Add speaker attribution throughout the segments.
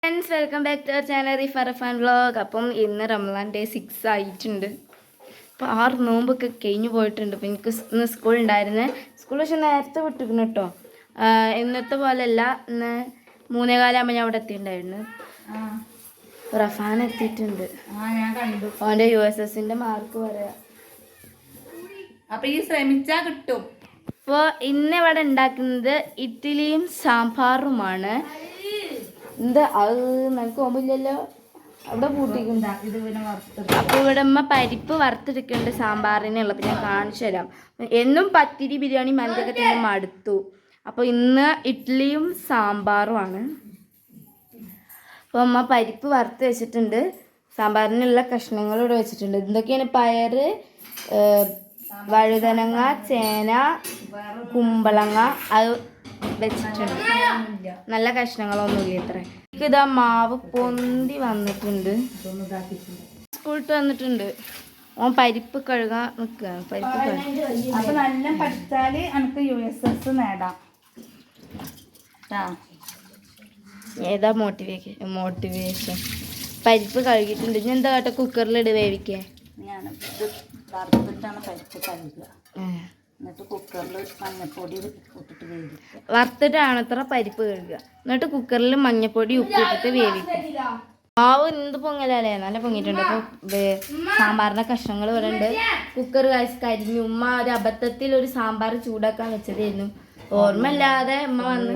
Speaker 1: Friends welcome back to our channel Rifan vlog. അപ്പം ഇന്ന് Ramzan day 6 ആയിട്ടുണ്ട്. അപ്പോൾ 6 നോമ്പൊക്കെ കഴിഞ്ഞു പോയിട്ടുണ്ട്. അപ്പോൾ എനിക്ക് ഇന്ന് സ്കൂൾ ഉണ്ടായിരുന്നു. സ്കൂൾ പക്ഷെ നേരത്തെ വിട്ടിരിക്കുന്നു കേട്ടോ. ഇന്നത്തെ പോലെയല്ല, ഇന്ന് 3:15 ഞാൻ അവിടെ എത്തിയിട്ടുണ്ടായിരുന്നു. റഫാൻ എത്തിയിട്ടുണ്ട്. അവൻ്റെ USSൻ്റെ മാർക്ക് പറയാം.
Speaker 2: അപ്പോൾ ഈ ശ്രമിച്ചാൽ കിട്ടും.
Speaker 1: അപ്പോൾ ഇന്ന് ഇവിടെ ഉണ്ടാക്കുന്നത് ഇഡ്ഡലിയും സാമ്പാറുമാണ്. എന്താ അത് നമുക്ക് ഓർമ്മയില്ലല്ലോ, അവിടെ പൂട്ടിക്കുന്നു. അപ്പോൾ ഇവിടെ അമ്മ പരിപ്പ് വറുത്തെടുക്കുന്നുണ്ട് സാമ്പാറിനുള്ള. അപ്പോൾ ഞാൻ കാണിച്ചു തരാം. എന്നും പത്തിരി ബിരിയാണി മന്തിയൊക്കെ തിന്ന് മടുത്തു. അപ്പോൾ ഇന്ന് ഇഡ്ഡലിയും സാമ്പാറുമാണ്. അപ്പോൾ അമ്മ പരിപ്പ് വറുത്ത് വെച്ചിട്ടുണ്ട്. സാമ്പാറിനുള്ള കഷ്ണങ്ങൾ ഇവിടെ വെച്ചിട്ടുണ്ട്. എന്തൊക്കെയാണ്? പയർ, വഴുതനങ്ങ, ചേന, കുമ്പളങ്ങ അത് വെച്ചിട്ടുണ്ട്. നല്ല കഷ്ണങ്ങളൊന്നുമില്ല ഇത്ര. ഇതാ മാവ് പൊന്തി വന്നിട്ടുണ്ട്. സ്കൂളിട്ട് വന്നിട്ടുണ്ട്. ഓൻ പരിപ്പ് കഴുകാൻ നിൽക്കുകയാണ്. പരിപ്പ് കഴുകാൻ
Speaker 2: അപ്പോൾ നല്ല പഠിച്ചാൽ എനിക്ക് USS നേടാം.
Speaker 1: ഏതാ മോട്ടിവേഷൻ? പരിപ്പ് കഴുകിയിട്ടുണ്ട്. ഇനി എന്താ കേട്ടോ, കുക്കറിലിട് വേവിക്കേ.
Speaker 2: ഞാൻ വറുത്തിട്ടാണ് പരിപ്പ് കഴുകുക. എന്നിട്ട് കുക്കറിൽ മഞ്ഞപ്പൊടി ഇട്ടിട്ട് വേവിക്കുക.
Speaker 1: വറുത്തിട്ടാണ് അത്ര പരിപ്പ് കഴുകുക. എന്നിട്ട് കുക്കറിൽ മഞ്ഞപ്പൊടി ഉപ്പിട്ടിട്ട് വേവിക്കുക. മാവ് എന്ത് പൊങ്ങലല്ലേ, നല്ല പൊങ്ങിയിട്ടുണ്ട്. അപ്പോൾ സാമ്പാറിൻ്റെ കഷ്ണങ്ങൾ ഇവിടെ ഉണ്ട്. കുക്കർ കരിഞ്ഞു. ഉമ്മ ഒരു അബദ്ധത്തിൽ ഒരു സാമ്പാർ ചൂടാക്കാൻ വെച്ചതായിരുന്നു. ഓർമ്മയില്ലാതെ ഉമ്മ വന്ന്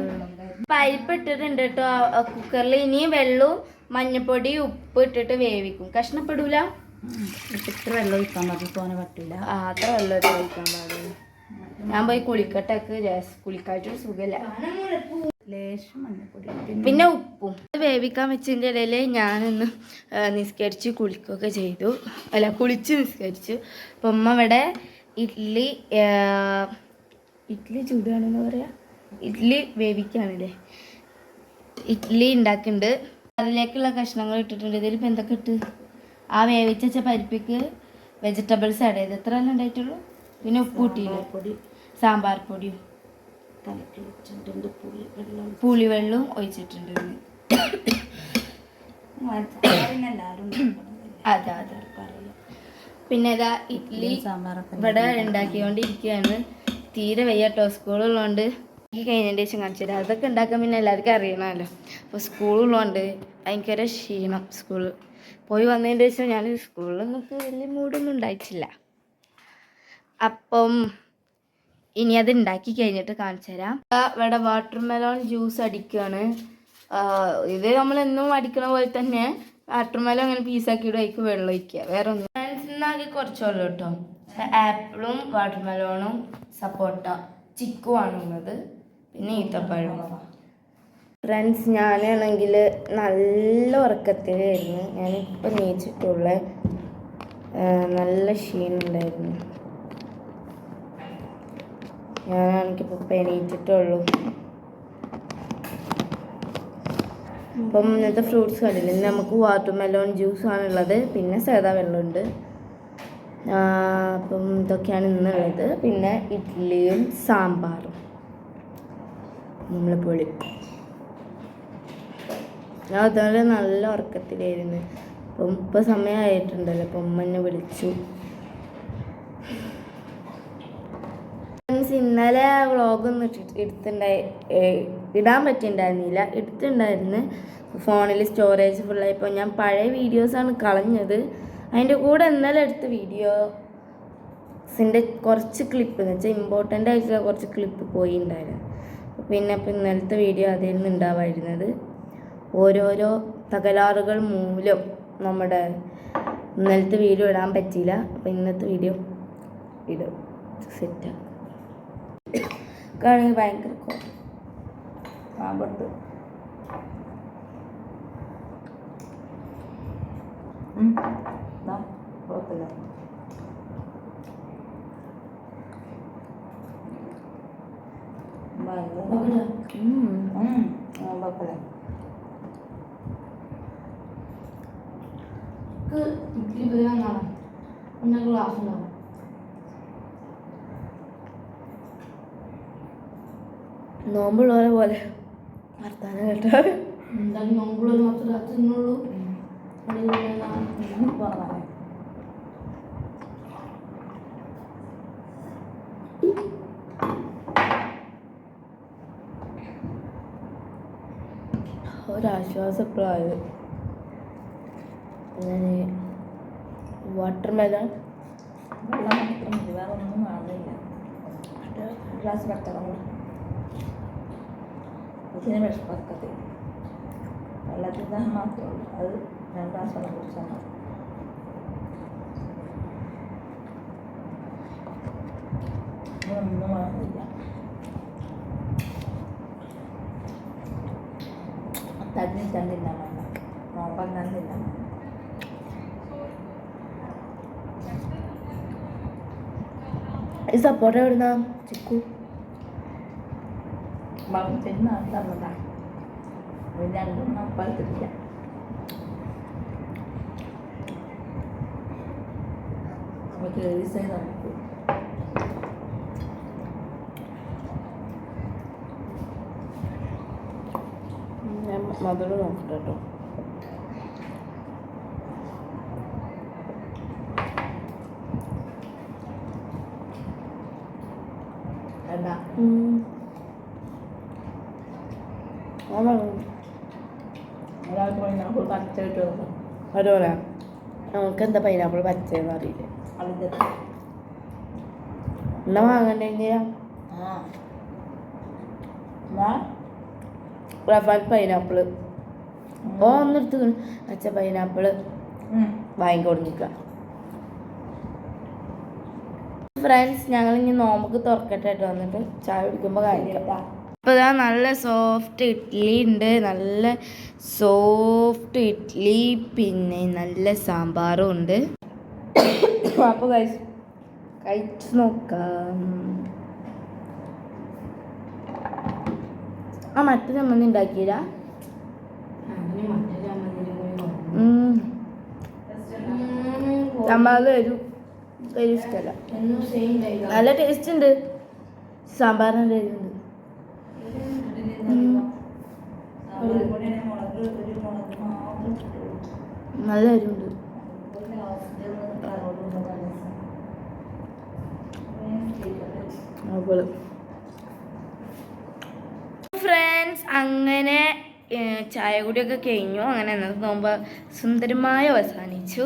Speaker 1: പരിപ്പ് ഇട്ടിട്ടുണ്ട് കേട്ടോ കുക്കറിൽ. ഇനിയും വെള്ളവും മഞ്ഞപ്പൊടി ഉപ്പ് ഇട്ടിട്ട് വേവിക്കും. കഷ്ണപ്പെടൂല.
Speaker 2: ഇത്ര വെള്ളം ഒഴിക്കാൻ പാടില്ല, തോനെ പറ്റില്ല.
Speaker 1: അത്ര വെള്ളം ഒഴിക്കാൻ പാടില്ല. ഞാൻ പോയി കുളിക്കട്ടൊക്കെ കുളിക്കാറ്റൊരു സുഖമില്ല.
Speaker 2: ലേശം മഞ്ഞപ്പൊടി
Speaker 1: പിന്നെ ഉപ്പും. വേവിക്കാൻ വെച്ചതിൻ്റെ ഇടയിൽ ഞാനൊന്ന് നിസ്കരിച്ച് കുളിക്കുകയൊക്കെ ചെയ്തു. കുളിച്ച് നിസ്കരിച്ചു. അപ്പം അമ്മ ഇവിടെ ഇഡ്ഡലി ചൂടാണെന്ന് പറയാം. ഇഡ്ഡലി വേവിക്കുകയാണല്ലേ. ഇഡ്ഡലി ഉണ്ടാക്കുന്നുണ്ട്. അതിലേക്കുള്ള കഷ്ണങ്ങൾ ഇട്ടിട്ടുണ്ട്. ഇതിലിപ്പോൾ എന്തൊക്കെ ഇട്ട് ആ വേവിച്ച പരിപ്പിക്ക് വെജിറ്റബിൾസ് ആഡ് ചെയ്ത് എത്ര എല്ലാം ഉണ്ടായിട്ടുള്ളൂ. പിന്നെ ഉപ്പ് കൂട്ടിയില്ല, പൊടി സാമ്പാർ പൊടിയും
Speaker 2: കലക്കി വെച്ചിട്ടുണ്ട്.
Speaker 1: പുളിവെള്ളവും ഒഴിച്ചിട്ടുണ്ട്. അതെ അതെ പറയാം. പിന്നെ ഇതാ ഇഡ്ഡലി ഇവിടെ ഉണ്ടാക്കിക്കൊണ്ടിരിക്കുകയാണ്. തീരെ വയ്യാട്ടോ, സ്കൂളുള്ളതുകൊണ്ട്. കഴിഞ്ഞതിൻ്റെ ശേഷം കാണിച്ചു തരാം. അതൊക്കെ ഉണ്ടാക്കാൻ പിന്നെ എല്ലാവർക്കും അറിയണമല്ലോ. അപ്പോൾ സ്കൂളുള്ളതുകൊണ്ട് ഭയങ്കര ക്ഷീണം. സ്കൂളിൽ പോയി വന്നതിൻ്റെ ശേഷം ഞാൻ സ്കൂളിൽ നമുക്ക് വലിയ മൂടൊന്നും ഉണ്ടായിട്ടില്ല. അപ്പം ഇനി അത് ഉണ്ടാക്കി കഴിഞ്ഞിട്ട് കാണിച്ചു തരാം. ഇവിടെ വാട്ടർമെലോൺ ജ്യൂസ് അടിക്കുകയാണ്. ഇത് നമ്മളെന്നും അടിക്കണ പോലെ തന്നെ വാട്ടർമെലോൺ അങ്ങനെ പീസാക്കിയിട്ട് അതിക്ക് വെള്ളം ഒഴിക്കുക, വേറെ ഒന്നും. ഫ്രണ്ട്സിനാകെ കുറച്ചുള്ളൂ കേട്ടോ. ആപ്പിളും വാട്ടർമെലോണും സപ്പോട്ട ചിക്കുവാണ് ഉള്ളത്, പിന്നെ ഈത്തപ്പഴം. ഫ്രണ്ട്സ് ഞാനാണെങ്കിൽ നല്ല ഉറക്കത്തിലായിരുന്നു. ഞാനിപ്പോൾ നീച്ചിട്ടുള്ള നല്ല ക്ഷീണമുണ്ടായിരുന്നു. ഞാനാണെങ്കിപ്പോൾ എണീറ്റിട്ടുള്ളൂ. അപ്പം ഇന്നത്തെ ഫ്രൂട്ട്സ് കണ്ടില്ല. ഇന്ന് നമുക്ക് വാട്ടർമെലോൺ ജ്യൂസാണുള്ളത്, പിന്നെ സാദാ വെള്ളമുണ്ട്. അപ്പം ഇതൊക്കെയാണ് ഇന്നുള്ളത്. പിന്നെ ഇഡ്ഡലിയും സാമ്പാറും നമ്മൾ പൊളി. ഞാൻ അതുപോലെ നല്ല ഉറക്കത്തിലായിരുന്നു. അപ്പം ഇപ്പോൾ സമയമായിട്ടുണ്ടല്ലോ. അപ്പം ഉമ്മ എന്നെ വിളിച്ചു. ഇന്നലെ വ്ളോഗൊന്നും ഇടാൻ പറ്റിയിട്ടുണ്ടായിരുന്നില്ല. എടുത്തിട്ടുണ്ടായിരുന്നു, ഫോണിൽ സ്റ്റോറേജ് ഫുള്ളായപ്പോൾ ഞാൻ പഴയ വീഡിയോസാണ് കളഞ്ഞത്. അതിൻ്റെ കൂടെ ഇന്നലെ എടുത്ത വീഡിയോസിൻ്റെ കുറച്ച് ക്ലിപ്പ് എന്ന് വെച്ചാൽ ഇമ്പോർട്ടൻ്റ് ആയിട്ടുള്ള കുറച്ച് ക്ലിപ്പ് പോയിട്ടുണ്ടായിരുന്നു. പിന്നെ അപ്പോൾ ഇന്നലത്തെ വീഡിയോ അതിൽ നിന്ന് ഉണ്ടാവായിരുന്നത്. ഓരോരോ തകരാറുകൾ മൂലം നമ്മുടെ ഇന്നലത്തെ വീഡിയോ ഇടാൻ പറ്റിയില്ല. അപ്പോൾ ഇന്നത്തെ വീഡിയോ ഇടും. സെറ്റാണ് കാണുക. ഭയങ്കര
Speaker 2: പാമ്പുണ്ട്. കുഴപ്പമില്ല. കുഴപ്പമില്ല.
Speaker 1: നോമ്പുള്ളവരെ പോലെ വർത്താനം കേട്ടോ. എന്തായാലും നോമ്പുള്ളത് മാത്രമേ രാത്രിന്നുള്ളൂ.
Speaker 2: പോകാൻ
Speaker 1: ഒരാശ്വാസപ്രായം. ഞാൻ വാട്ടർ മെലൺ
Speaker 2: വെള്ളം മാത്രം വേറെ ഒന്നും കാണുന്നില്ല. ഗ്ലാസ് വെക്കണം. ഇതിന് വിഷമക്കത്തി വെള്ളത്തിൽ ദാഹം മാത്രമേ ഉള്ളൂ. അത് 2 ഗ്ലാസ് വെള്ളം കുടിച്ചാൽ മതി. ഒന്നും കാണുന്നില്ല. തന്നില്ല വേണ്ട. നോക്കാൻ തന്നില്ല.
Speaker 1: ഈ സപ്പോർട്ട് എവിടുന്നാ ചിക്കു?
Speaker 2: തിന്നാ തന്നതാ. 2 അപ്പഴത്തില്ല. നമുക്ക് ഏത് നമുക്ക്
Speaker 1: ഞാൻ മധുരം നോക്കട്ടെ കേട്ടോ.
Speaker 2: എന്താ ഒരാൾക്ക് പൈനാപ്പിൾ പച്ചയിട്ട് വെക്കും.
Speaker 1: അതുപോലെ നമുക്ക് എന്താ പൈനാപ്പിൾ പച്ചയെന്ന് അറിയില്ല.
Speaker 2: അതിൻ്റെ
Speaker 1: എന്നാ വാങ്ങണ്ടേ എന്തിനാ? റഫാൽ പൈനാപ്പിള് ഒന്നെടുത്ത് പച്ച പൈനാപ്പിള് വാങ്ങിക്കൊടുക്ക. ഫ്രണ്ട്സ് ഞങ്ങളിനി നോമ്പൊക്കെ തുറക്കട്ടെ കേട്ടോ. വന്നിട്ട് ചായ കുടിക്കുമ്പോൾ കഴിക്കാം. അപ്പോൾ ഇതാ നല്ല സോഫ്റ്റ് ഇഡ്ഡലി ഉണ്ട്. നല്ല സോഫ്റ്റ് ഇഡ്ഡലി, പിന്നെ നല്ല സാമ്പാറും ഉണ്ട്. അപ്പോൾ കഴിച്ച് നോക്കാം. ആ മറ്റേ ചമ്മന്തി ഉണ്ടാക്കിയില്ല. സാമ്പാർ വരും ഇഷ്ടമല്ല. നല്ല ടേസ്റ്റ് ഉണ്ട്. സാമ്പാറിൻ്റെ ഉണ്ട്. നല്ല എരിവുണ്ട്. ഫ്രണ്ട്സ് അങ്ങനെ ചായ കുടിയൊക്കെ കഴിഞ്ഞു. അങ്ങനെ ഇന്നത്തെ നോമ്പ് സുന്ദരമായി അവസാനിച്ചു.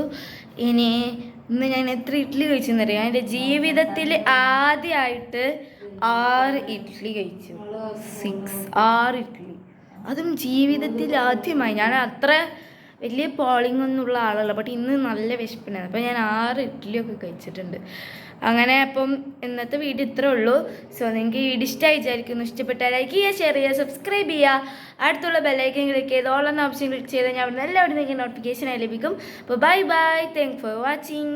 Speaker 1: ഇന്ന് ഞാൻ എത്ര ഇഡ്ഡലി കഴിച്ചെന്നറിയാം. എൻ്റെ ജീവിതത്തിൽ ആദ്യമായിട്ട് 6 ഇഡ്ഡലി കഴിച്ചു. 6 ഇഡ്ഡലി. അതും ജീവിതത്തിൽ ആദ്യമായി. ഞാൻ അത്ര വലിയ പോളിംഗ് ഒന്നുമുള്ള ആളല്ല, ബട്ട് ഇന്ന് നല്ല വിശപ്പുണ്ടായിരുന്നു. അപ്പോൾ ഞാൻ 6 ഇഡ്ഡലിയൊക്കെ കഴിച്ചിട്ടുണ്ട്. അങ്ങനെ അപ്പം ഇന്നത്തെ വീഡിയോ ഇത്രേ ഉള്ളൂ. സോ നിങ്ങൾക്ക് ഈ വീഡിയോ ഇഷ്ടമായി വിചാരിക്കുന്നു. ഇഷ്ടപ്പെട്ടാൽ ലൈക്ക് ചെയ്യുക, ഷെയർ ചെയ്യുക, സബ്സ്ക്രൈബ് ചെയ്യുക. അടുത്തുള്ള ബെല്ലൈക്കൻ ക്ലിക്ക് ചെയ്ത് ഓൾ എന്ന ഓപ്ഷൻ ക്ലിക്ക് ചെയ്താൽ ഞാൻ അവിടെ നിന്ന് എല്ലാവരും നിങ്ങൾക്ക് നോട്ടിഫിക്കേഷനായി ലഭിക്കും. അപ്പോൾ bye bye. Thank for watching.